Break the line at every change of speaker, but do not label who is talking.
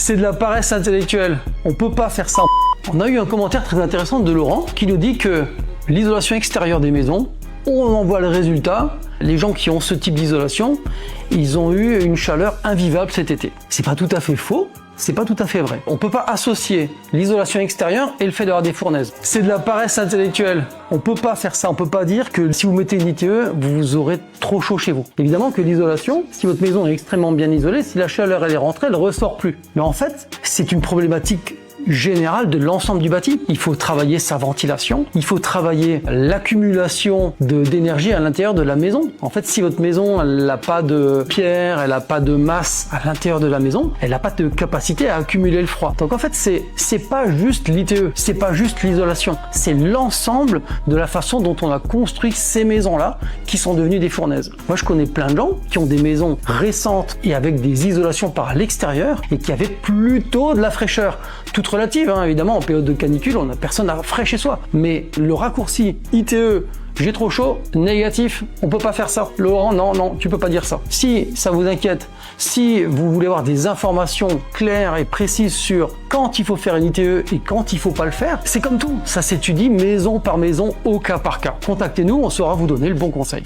C'est de la paresse intellectuelle. On peut pas faire ça. On a eu un commentaire très intéressant de Laurent qui nous dit que l'isolation extérieure des maisons, on en voit le résultat. Les gens qui ont ce type d'isolation, ils ont eu une chaleur invivable cet été. C'est pas tout à fait faux. C'est pas tout à fait vrai. On peut pas associer l'isolation extérieure et le fait d'avoir des fournaises. C'est de la paresse intellectuelle. On peut pas faire ça. On peut pas dire que si vous mettez une ITE, vous aurez trop chaud chez vous. Évidemment que l'isolation, si votre maison est extrêmement bien isolée, si la chaleur elle est rentrée, elle ressort plus. Mais en fait, c'est une problématique générale de l'ensemble du bâti. Il faut travailler sa ventilation, il faut travailler l'accumulation d'énergie à l'intérieur de la maison. En fait, si votre maison elle n'a pas de pierre, elle n'a pas de masse à l'intérieur de la maison, elle n'a pas de capacité à accumuler le froid. Donc en fait, c'est pas juste l'ITE, c'est pas juste l'isolation, c'est l'ensemble de la façon dont on a construit ces maisons-là qui sont devenues des fournaises. Moi, je connais plein de gens qui ont des maisons récentes et avec des isolations par l'extérieur et qui avaient plutôt de la fraîcheur. Toute relative, hein, évidemment, en période de canicule, on n'a personne à frais chez soi. Mais le raccourci ITE, j'ai trop chaud, négatif, on peut pas faire ça. Laurent, non, tu peux pas dire ça. Si ça vous inquiète, si vous voulez avoir des informations claires et précises sur quand il faut faire une ITE et quand il faut pas le faire, c'est comme tout. Ça s'étudie maison par maison, au cas par cas. Contactez-nous, on saura vous donner le bon conseil.